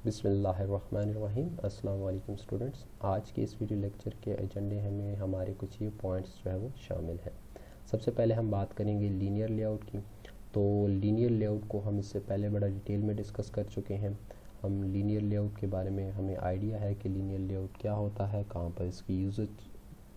बिस्मिल्लाहिर्रहमानिर्रहीम। अस्सलाम वालेकुम स्टूडेंट्स। आज के इस वीडियो लेक्चर के एजेंडे में हमारे कुछ ये पॉइंट्स जो है वो शामिल हैं। सबसे पहले हम बात करेंगे लीनियर लेआउट की। तो लीनियर लेआउट को हम इससे पहले बड़ा डिटेल में डिस्कस कर चुके हैं। हम लीनियर लेआउट के बारे में हमें आइडिया है कि लीनियर लेआउट क्या होता है, कहाँ पर इसकी यूजेज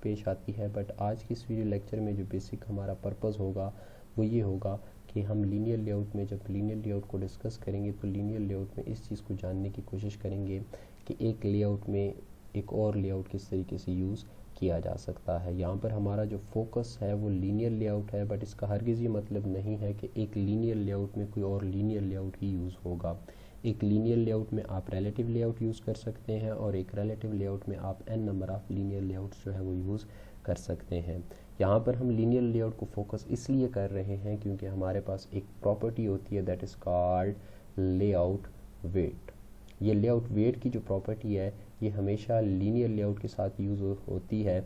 पेश आती है। बट आज की इस वीडियो लेक्चर में जो बेसिक हमारा पर्पज़ होगा वो ये होगा कि हम लीनियर लेआउट में जब लीनियर लेआउट को डिस्कस करेंगे तो लीनियर लेआउट में इस चीज़ को जानने की कोशिश करेंगे कि एक लेआउट में एक और लेआउट किस तरीके से यूज़ किया जा सकता है। यहाँ पर हमारा जो फोकस है वो लीनियर लेआउट है, बट इसका हरगिज़ ये मतलब नहीं है कि एक लीनियर लेआउट में कोई और लीनियर लेआउट ही यूज़ होगा। एक लीनियर लेआउट में आप रिलेटिव लेआउट यूज़ कर सकते हैं और एक रिलेटिव लेआउट में आप n number of linear layouts जो है वो यूज़ कर सकते हैं। यहाँ पर हम लीनियर लेआउट को फोकस इसलिए कर रहे हैं क्योंकि हमारे पास एक प्रॉपर्टी होती है that is called layout weight. ये लेआउट वेट की जो प्रॉपर्टी है ये हमेशा लीनियर लेआउट के साथ यूज़ होती है,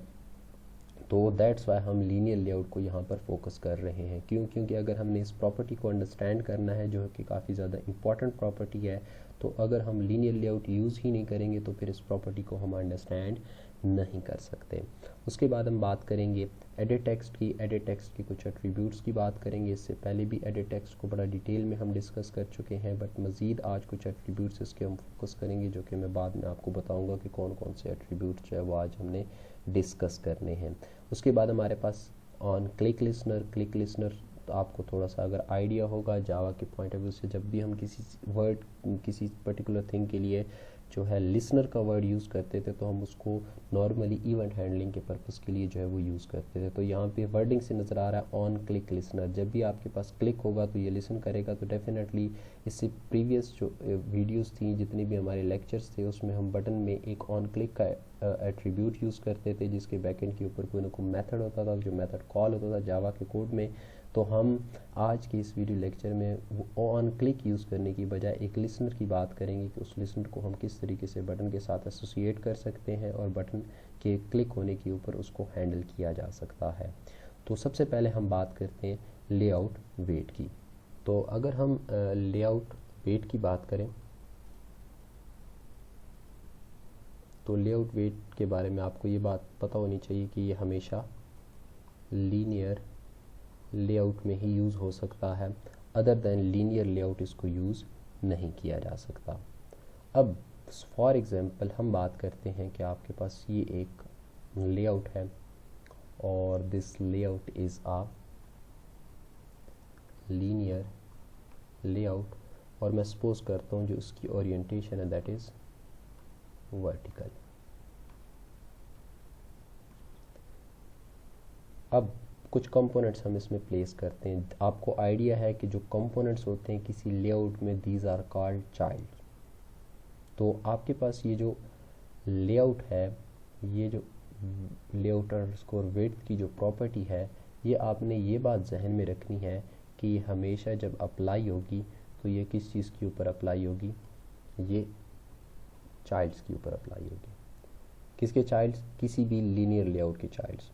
तो दैट्स वाई हम लीनियर लेआउट को यहाँ पर फोकस कर रहे हैं। क्योंकि अगर हमने इस प्रॉपर्टी को अंडरस्टैंड करना है जो कि काफ़ी ज़्यादा इंपॉर्टेंट प्रॉपर्टी है, तो अगर हम लीनियर लेआउट यूज़ ही नहीं करेंगे तो फिर इस प्रॉपर्टी को हम अंडरस्टैंड नहीं कर सकते। उसके बाद हम बात करेंगे एडिट टेक्स्ट की। एडिट टेक्स्ट की कुछ एट्रीब्यूट्स की बात करेंगे। इससे पहले भी एडिट टेक्स्ट को बड़ा डिटेल में हम डिस्कस कर चुके हैं, बट मज़ीद आज कुछ एट्रीब्यूट्स इसके हम फोकस करेंगे जो कि मैं बाद में आपको बताऊंगा कि कौन कौन से एट्रीब्यूट्स जो है वो आज हमने डिस्कस करने हैं। उसके बाद हमारे pass on click listener. Click listener तो आपको थोड़ा सा अगर आइडिया होगा जावा के पॉइंट ऑफ व्यू से, जब भी हम किसी वर्ड किसी पर्टिकुलर थिंग के लिए जो है लिसनर का वर्ड यूज़ करते थे तो हम उसको नॉर्मली इवेंट हैंडलिंग के पर्पज़ के लिए जो है वो यूज़ करते थे। तो यहाँ पे वर्डिंग से नज़र आ रहा है ऑन क्लिक लिसनर। जब भी आपके पास क्लिक होगा तो ये लिसन करेगा। तो डेफिनेटली इससे प्रीवियस जो वीडियोस थी, जितने भी हमारे लेक्चर्स थे, उसमें हम बटन में एक ऑन क्लिक का एट्रीब्यूट यूज़ करते थे जिसके बैकएंड के ऊपर कोई ना कोई मेथड होता था, जो मेथड कॉल होता था जावा के कोड में। तो हम आज के इस वीडियो लेक्चर में वो ऑन क्लिक यूज़ करने की बजाय एक लिसनर की बात करेंगे कि उस लिसनर को हम किस तरीके से बटन के साथ एसोसिएट कर सकते हैं और बटन के क्लिक होने के ऊपर उसको हैंडल किया जा सकता है। तो सबसे पहले हम बात करते हैं लेआउट वेट की। तो अगर हम लेआउट वेट की बात करें तो लेआउट वेट के बारे में आपको ये बात पता होनी चाहिए कि ये हमेशा लीनियर लेआउट में ही यूज़ हो सकता है, अदर दैन लीनियर लेआउट इसको यूज़ नहीं किया जा सकता। अब फॉर एग्जांपल हम बात करते हैं कि आपके पास ये एक लेआउट है और this layout is a linear layout, और मैं सपोज करता हूँ जो उसकी ओरिएंटेशन है दैट इज़ वर्टिकल। अब कुछ कंपोनेंट्स हम इसमें प्लेस करते हैं। आपको आइडिया है कि जो कंपोनेंट्स होते हैं किसी लेआउट में दीज आर कॉल्ड चाइल्ड। तो आपके पास ये जो लेआउट है, ये जो लेआउट अंडरस्कोर विड्थ की जो प्रॉपर्टी है, ये आपने ये बात जहन में रखनी है कि ये हमेशा जब अप्लाई होगी तो ये किस चीज़ के ऊपर अप्लाई होगी, ये चाइल्ड्स के ऊपर अप्लाई होगी। किसके चाइल्ड्स? किसी भी लीनियर लेआउट के चाइल्ड्स।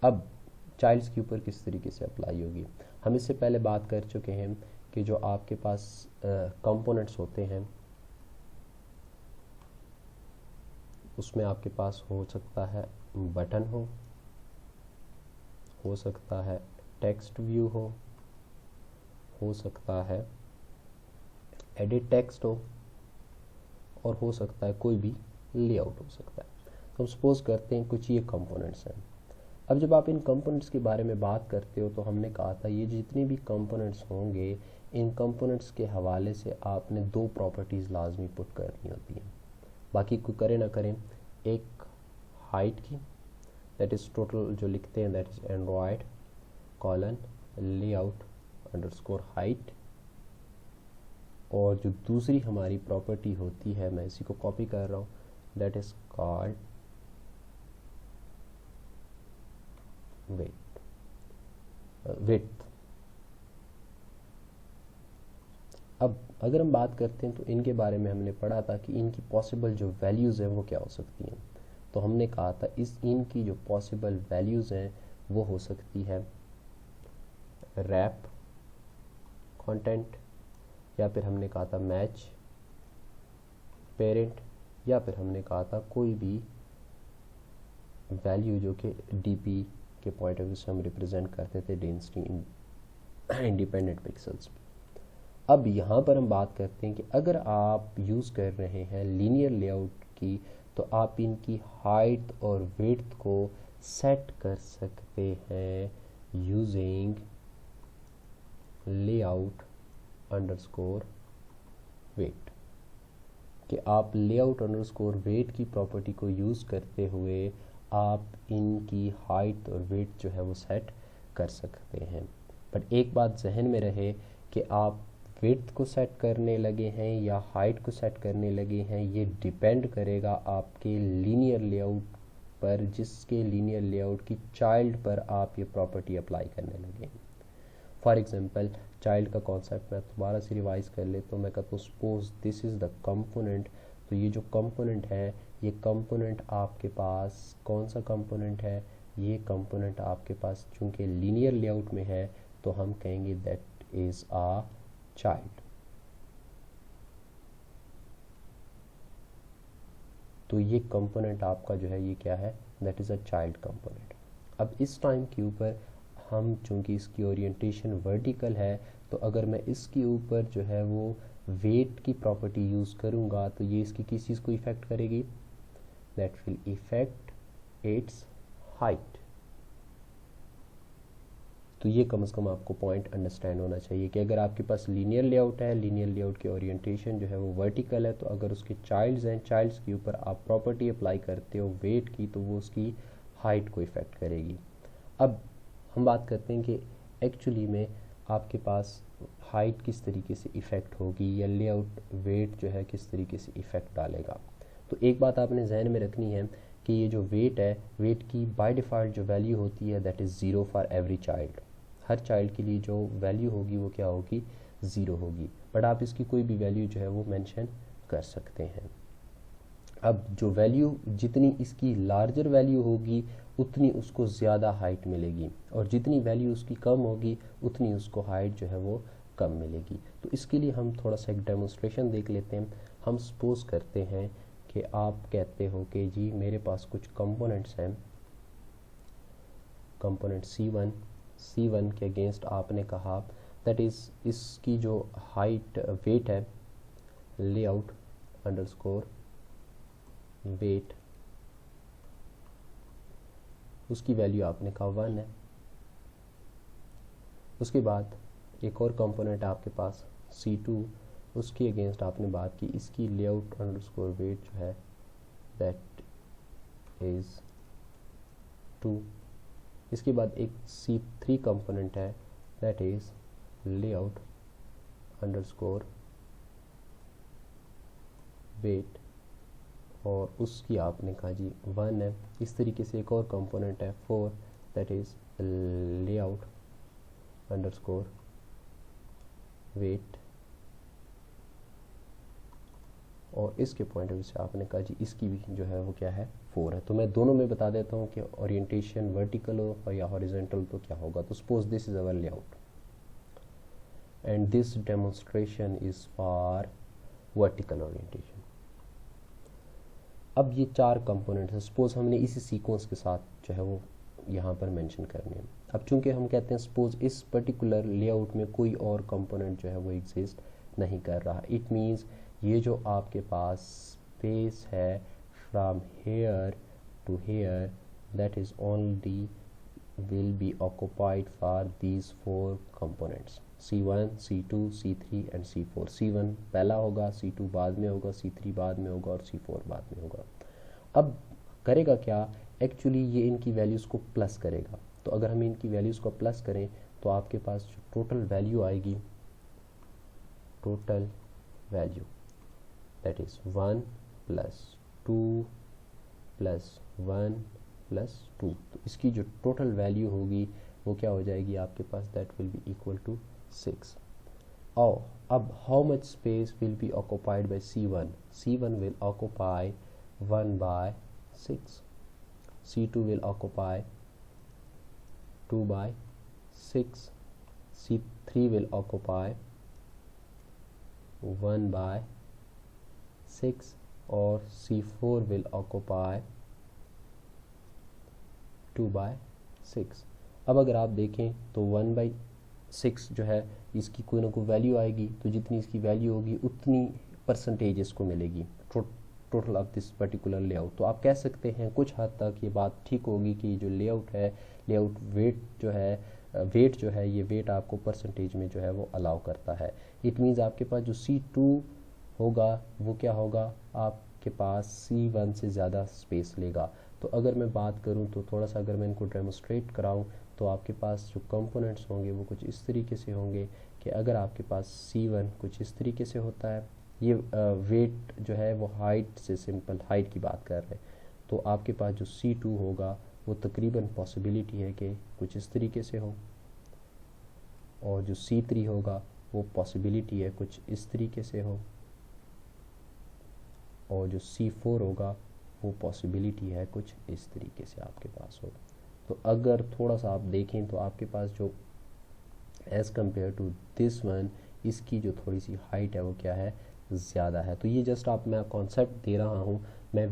अब चाइल्ड्स के ऊपर किस तरीके से अप्लाई होगी, हम इससे पहले बात कर चुके हैं कि जो आपके पास कंपोनेंट्स होते हैं उसमें आपके पास हो सकता है बटन हो सकता है टेक्स्ट व्यू हो सकता है एडिट टेक्स्ट और हो सकता है कोई भी लेआउट हो सकता है। तो हम सपोज करते हैं कुछ ये कंपोनेंट्स हैं। अब जब आप इन कंपोनेंट्स के बारे में बात करते हो तो हमने कहा था ये जितने भी कंपोनेंट्स होंगे इन कंपोनेंट्स के हवाले से आपने दो प्रॉपर्टीज़ लाजमी पुट करनी होती हैं। बाकी कोई करे ना करें, एक हाइट की दैट इज़ टोटल जो लिखते हैं that is Android colon layout underscore height, और जो दूसरी हमारी प्रॉपर्टी होती है, मैं इसी को कॉपी कर रहा हूँ, दैट इज़ कॉल्ड विड्थ। अब अगर हम बात करते हैं तो इनके बारे में हमने पढ़ा था कि इनकी पॉसिबल जो वैल्यूज़ हैं वो क्या हो सकती हैं। तो हमने कहा था इनकी जो पॉसिबल वैल्यूज़ हैं वो हो सकती है रैप कंटेंट, या फिर हमने कहा था मैच पेरेंट, या फिर हमने कहा था कोई भी वैल्यू जो कि डीपी के पॉइंट ऑफ व्यू से हम रिप्रेजेंट करते थे डेंसिटी इंडिपेंडेंट पिक्सल्स। अब यहाँ पर हम बात करते हैं कि अगर आप यूज़ कर रहे हैं लीनियर लेआउट की, तो आप इनकी हाइट और विड्थ को सेट कर सकते हैं यूजिंग लेआउट अंडरस्कोर वेट, कि आप लेआउट अंडरस्कोर वेट की प्रॉपर्टी को यूज़ करते हुए आप इनकी हाइट और वेट जो है वो सेट कर सकते हैं। बट एक बात जहन में रहे कि आप विड्थ को सेट करने लगे हैं या हाइट को सेट करने लगे हैं, ये डिपेंड करेगा आपके लीनियर लेआउट पर, जिसके लीनियर लेआउट की चाइल्ड पर आप ये प्रॉपर्टी अप्लाई करने लगे हैं। फॉर एग्जांपल चाइल्ड का कॉन्सेप्ट मैं दोबारा से रिवाइज कर ले तो मैं कहता हूँ suppose this is the component. तो ये जो कंपोनेंट है, ये कंपोनेंट आपके पास कौन सा कंपोनेंट है, ये कंपोनेंट आपके पास चूँकि लीनियर लेआउट में है तो हम कहेंगे दैट इज़ आ चाइल्ड। तो ये कंपोनेंट आपका जो है ये क्या है, that is a child component. अब इस टाइम के ऊपर हम चूँकि इसकी ओरिएंटेशन वर्टिकल है, तो अगर मैं इसके ऊपर जो है वो वेट की प्रॉपर्टी यूज़ करूँगा तो ये इसकी किस चीज़ को इफ़ेक्ट करेगी, that will effect it's height. तो ये कम से कम आपको पॉइंट अंडरस्टैंड होना चाहिए कि अगर आपके पास लीनियर लेआउट है, लीनियर लेआउट की ओरिएंटेशन जो है वो वर्टिकल है, तो अगर उसके चाइल्ड्स हैं, चाइल्ड्स के ऊपर आप प्रॉपर्टी अप्लाई करते हो वेट की, तो वो उसकी हाइट को इफ़ेक्ट करेगी। अब हम बात करते हैं कि एक्चुअली में आपके पास हाइट किस तरीके से इफ़ेक्ट होगी या लेआउट वेट जो है किस तरीके से इफ़ेक्ट डालेगा। तो एक बात आपने जहन में रखनी है कि ये जो वेट है, वेट की बाय डिफ़ॉल्ट जो वैल्यू होती है that is 0 for every child. Her child के लिए जो वैल्यू होगी वो क्या होगी, 0 होगी। बट आप इसकी कोई भी वैल्यू जो है वो मेंशन कर सकते हैं। अब जो वैल्यू जितनी इसकी लार्जर वैल्यू होगी उतनी उसको ज़्यादा हाइट मिलेगी, और जितनी वैल्यू उसकी कम होगी उतनी उसको हाइट जो है वो कम मिलेगी। तो इसके लिए हम थोड़ा सा एक डेमोन्स्ट्रेशन देख लेते हैं। हम सपोज करते हैं कि आप कहते हो कि जी मेरे पास कुछ कंपोनेंट्स हैं, कंपोनेंट C1 के अगेंस्ट आपने कहा दैट इज़ इसकी जो हाइट वेट है, लेआउट अंडरस्कोर वेट, उसकी वैल्यू आपने कहा 1 है। उसके बाद एक और कंपोनेंट आपके पास C2, उसके अगेंस्ट आपने बात की इसकी लेआउट अंडरस्कोर वेट जो है दैट इज़ 2। इसके बाद एक C3 कंपोनेंट है that is layout underscore weight, और उसकी आपने कहा जी 1 है। इस तरीके से एक और कंपोनेंट है 4 that is layout underscore weight, और इसके पॉइंट ऑफ व्यू से आपने कहा जी इसकी भी जो है वो क्या है 4 है। तो मैं दोनों में बता देता हूँ कि ओरिएंटेशन वर्टिकल हो या हॉरिजॉन्टल तो क्या होगा। तो suppose this is our layout and this demonstration is for vertical orientation. अब ये 4 कंपोनेंट है, सपोज हमने इसी सीक्वेंस के साथ जो है वो यहाँ पर मेंशन करने हैं। अब चूंकि हम कहते हैं सपोज इस पर्टिकुलर लेआउट में कोई और कंपोनेंट जो है वो एग्जिस्ट नहीं कर रहा, इट मीन्स ये जो आपके पास स्पेस है from here to here that is only will be occupied for these 4 components C1, C2, C3 and C4। C1 पहला होगा, C2 बाद में होगा, C3 बाद में होगा और C4 बाद में होगा। अब करेगा क्या, एक्चुअली ये इनकी वैल्यूज़ को प्लस करेगा। तो अगर हम इनकी वैल्यूज़ को प्लस करें तो आपके पास जो टोटल वैल्यू आएगी, टोटल वैल्यू दैट इज़ 1 + 2 + 1 + 2। तो इसकी जो टोटल वैल्यू होगी वो क्या हो जाएगी आपके पास, that will be equal to 6। और अब how much space will be occupied by C1, C1 will occupy 1/6, C2 will occupy 2/6, C3 will occupy 1/6 और C4 will occupy 2/6। अब अगर आप देखें तो 1/6 जो है इसकी कोई ना कोई वैल्यू आएगी, तो जितनी इसकी वैल्यू होगी उतनी परसेंटेज इसको मिलेगी total of this particular layout. तो आप कह सकते हैं कुछ हद तक ये बात ठीक होगी कि जो लेआउट है, लेआउट वेट जो है ये वेट आपको परसेंटेज में जो है वो अलाउ करता है। इट मीन्स आपके पास जो C2 होगा वो क्या होगा, आपके पास C1 से ज़्यादा स्पेस लेगा। तो अगर मैं बात करूं तो थोड़ा सा अगर मैं इनको डेमोस्ट्रेट कराऊं तो आपके पास जो कंपोनेंट्स होंगे वो कुछ इस तरीके से होंगे कि अगर आपके पास C1 कुछ इस तरीके से होता है, ये वेट जो है वो हाइट से, सिंपल हाइट की बात कर रहे हैं, तो आपके पास जो C2 होगा वो तकरीबन पॉसिबिलिटी है कि कुछ इस तरीके से हो, और जो C3 होगा वो पॉसिबिलिटी है कुछ इस तरीके से हो, और जो C4 होगा वो पॉसिबिलिटी है कुछ इस तरीके से आपके पास हो। तो अगर थोड़ा सा आप देखें तो आपके पास जो as compare to this one, इसकी जो थोड़ी सी हाइट है वो क्या है, ज़्यादा है। तो ये जस्ट आप मैं कॉन्सेप्ट दे रहा हूँ, मैं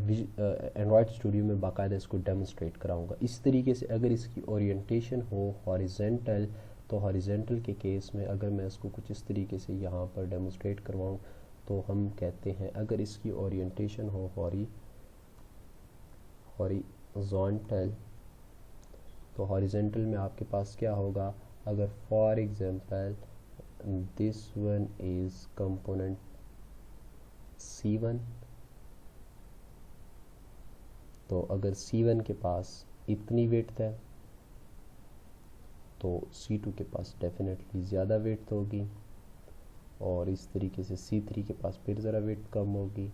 एंड्रॉयड स्टूडियो में बाकायदा इसको डेमोस्ट्रेट कराऊंगा। इस तरीके से अगर इसकी ओरिएंटेशन हो हॉरिजेंटल, तो हॉरिजेंटल के केस में अगर मैं इसको कुछ इस तरीके से यहाँ पर डेमोस्ट्रेट करवाऊँ तो हम कहते हैं अगर इसकी ओरिएंटेशन हो हॉरिजॉन्टल, तो हॉरिजेंटल में आपके पास क्या होगा, अगर for example this one is component C1, तो अगर C1 के पास इतनी विड्थ है तो C2 के पास डेफिनेटली ज़्यादा विड्थ होगी, और इस तरीके से C3 के पास फिर ज़रा विड्थ कम होगी,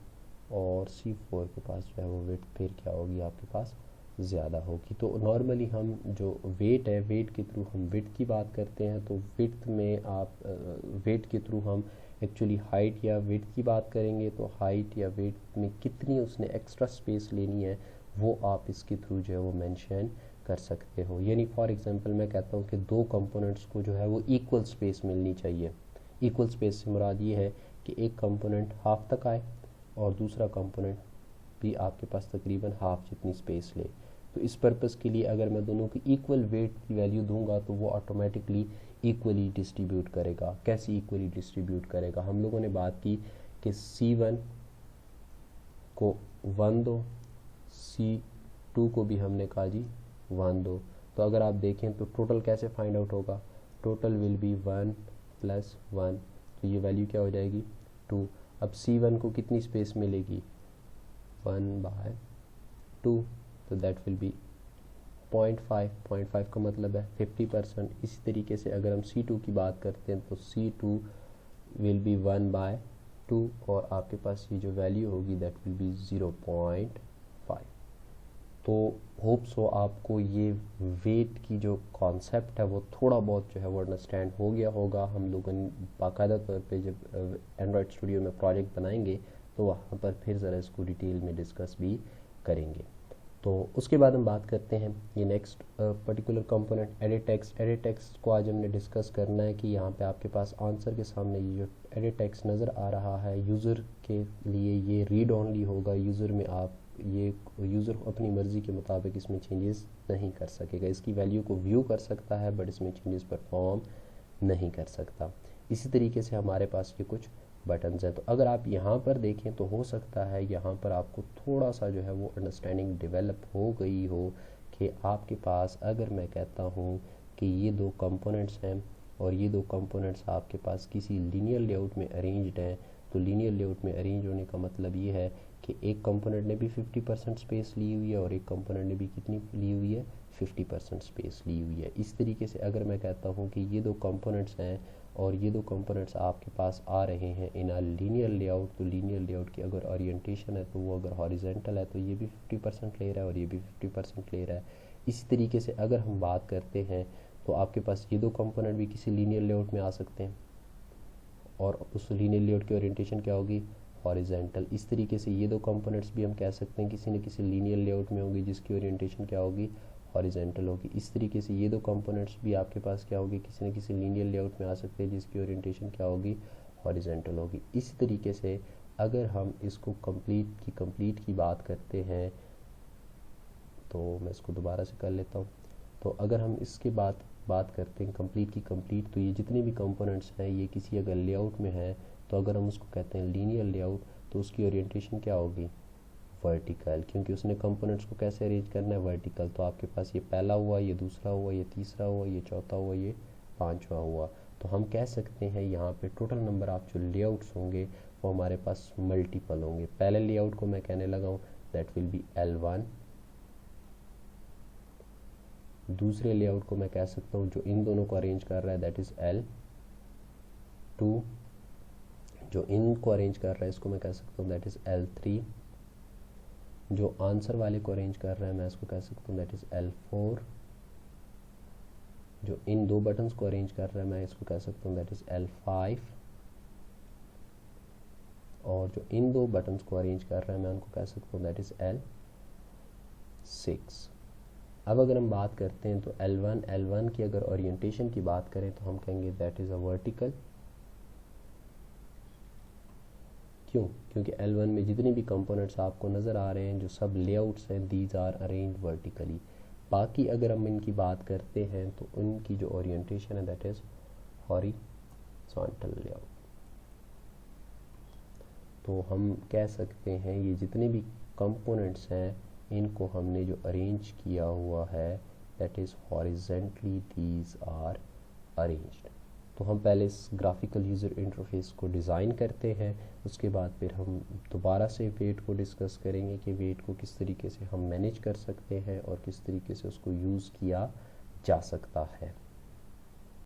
और C4 के पास जो है वो विड्थ फिर क्या होगी आपके पास ज़्यादा होगी। तो नॉर्मली हम जो वेट है, वेट के थ्रू हम विड्थ की बात करते हैं, तो विड्थ में आप वेट के थ्रू हम एक्चुअली हाइट या विड्थ की बात करेंगे, तो हाइट या वेट में कितनी उसने एक्स्ट्रा स्पेस लेनी है वो आप इसके थ्रू जो है वो मेंशन कर सकते हो। यानी फॉर एग्जांपल मैं कहता हूँ कि दो कंपोनेंट्स को जो है वो इक्वल स्पेस मिलनी चाहिए। इक्वल स्पेस से मुराद ये है कि एक कंपोनेंट हाफ तक आए और दूसरा कंपोनेंट भी आपके पास तकरीबन हाफ जितनी स्पेस ले। तो इस पर्पस के लिए अगर मैं दोनों की इक्वल वेट की वैल्यू दूंगा तो वो ऑटोमेटिकली इक्वली डिस्ट्रीब्यूट करेगा। कैसे इक्वली डिस्ट्रीब्यूट करेगा, हम लोगों ने बात की कि C1 को 1 दो, C2 को भी हमने कहा जी 1 दो। तो अगर आप देखें तो टोटल कैसे फाइंड आउट होगा, टोटल विल बी 1 + 1, तो ये वैल्यू क्या हो जाएगी 2। अब C1 को कितनी स्पेस मिलेगी 1/2, तो दैट विल बी 0.5 का मतलब है 50%। इसी तरीके से अगर हम C2 की बात करते हैं तो C2 विल बी 1/2, और आपके पास ये जो वैल्यू होगी दैट विल बी 0.5। तो होप सो आपको ये वेट की जो कॉन्सेप्ट है वो थोड़ा बहुत जो है वो अंडरस्टैंड हो गया होगा। हम लोगों ने बाकायदा तौर पे जब एंड्रॉयड स्टूडियो में प्रोजेक्ट बनाएंगे तो वहाँ पर फिर ज़रा इसको डिटेल में डिस्कस भी करेंगे। तो उसके बाद हम बात करते हैं ये next particular component edit text. Edit text को आज हमने डिस्कस करना है कि यहाँ पे आपके पास आंसर के सामने ये जो एडिट टेक्स्ट नज़र आ रहा है यूज़र के लिए ये रीड ओनली होगा। यूज़र में आप ये यूज़र अपनी मर्ज़ी के मुताबिक इसमें चेंजेस नहीं कर सकेगा। इसकी वैल्यू को व्यू कर सकता है बट इसमें चेंजेस परफॉर्म नहीं कर सकता। इसी तरीके से हमारे पास ये कुछ बटन्स हैं। तो अगर आप यहाँ पर देखें तो हो सकता है यहाँ पर आपको थोड़ा सा जो है वो अंडरस्टैंडिंग डेवलप हो गई हो कि आपके पास अगर मैं कहता हूँ कि ये दो कंपोनेंट्स हैं और ये दो कंपोनेंट्स आपके पास किसी लीनियर लेआउट में अरेंज्ड हैं, तो लीनियर लेआउट में अरेंज होने का मतलब ये है कि एक कंपोनेंट ने भी 50% स्पेस ली हुई है और एक कंपोनेंट ने भी कितनी ली हुई है 50% स्पेस ली हुई है। इस तरीके से अगर मैं कहता हूँ कि ये दो कंपोनेंट्स हैं और ये दो कंपोनेंट्स आपके पास आ रहे हैं इन अ लीनियर लेआउट, तो लीनियर लेआउट की अगर ओरिएंटेशन है तो वो अगर हॉरिजेंटल है तो ये भी 50% ले रहा है और ये भी 50% ले रहा है। इसी तरीके से अगर हम बात करते हैं तो आपके पास ये दो कंपोनेंट भी किसी लीनियर लेआउट में आ सकते हैं और उस लीनियर लेआउट की ओरिएंटेशन क्या होगी हॉरिजेंटल। इस तरीके से ये दो कंपोनेंट्स भी हम कह सकते हैं किसी न किसी लीनियर लेआउट में होगी जिसकी ओरिएंटेशन क्या होगी हॉरिजेंटल होगी। इस तरीके से ये दो कंपोनेंट्स भी आपके पास क्या होगी किसी न किसी लीनियर लेआउट में आ सकते हैं जिसकी ओरिएंटेशन क्या होगी हॉरिजेंटल होगी। इसी तरीके से अगर हम इसको कंप्लीट की बात करते हैं, तो मैं इसको दोबारा से कर लेता हूँ। तो अगर हम इसके बात करते हैं कंप्लीट की कंप्लीट, तो ये जितने भी कंपोनेंट्स हैं ये किसी अगर लेआउट में है, तो अगर हम उसको कहते हैं लीनियर लेआउट, तो उसकी ओरिएंटेशन क्या होगी, वर्टिकल, क्योंकि उसने कंपोनेंट्स को कैसे अरेंज करना है, वर्टिकल। तो आपके पास ये पहला हुआ, ये दूसरा हुआ, ये तीसरा हुआ, ये चौथा हुआ, ये पांचवा हुआ। तो हम कह सकते हैं यहाँ पे टोटल नंबर ऑफ जो लेआउट्स होंगे वो हमारे पास मल्टीपल होंगे। पहले लेआउट को मैं कहने लगा हूँ दैट विल बी L1, दूसरे लेआउट को मैं कह सकता हूँ जो इन दोनों को अरेंज कर रहा है दैट इज L2, जो इनको अरेंज कर रहा है इसको मैं कह सकता हूँ दैट इज L3, जो आंसर वाले को अरेंज कर रहा है मैं इसको कह सकता हूँ दैट इज L4, जो इन दो बटन्स को अरेंज कर रहा है मैं इसको कह सकता हूँ दैट इज L5, और जो इन दो बटन्स को अरेंज कर रहा है मैं उनको कह सकता हूँ दैट इज L6। अब अगर हम बात करते हैं तो L1 की अगर ओरिएंटेशन की बात करें तो हम कहेंगे दैट इज अ वर्टिकल। क्यों? क्योंकि L1 में जितने भी कंपोनेंट्स आपको नज़र आ रहे हैं जो सब लेआउट्स हैं दीज आर अरेंज वर्टिकली। बाकी अगर हम इनकी बात करते हैं तो उनकी जो ओरिएंटेशन है दैट इज हॉरिजॉन्टल लेआउट। तो हम कह सकते हैं ये जितने भी कंपोनेंट्स हैं इनको हमने जो अरेंज किया हुआ है that is horizontally these are arranged. तो हम पहले इस ग्राफिकल यूज़र इंटरफेस को डिज़ाइन करते हैं, उसके बाद फिर हम दोबारा से वेट को डिस्कस करेंगे कि वेट को किस तरीके से हम मैनेज कर सकते हैं और किस तरीके से उसको यूज़ किया जा सकता है।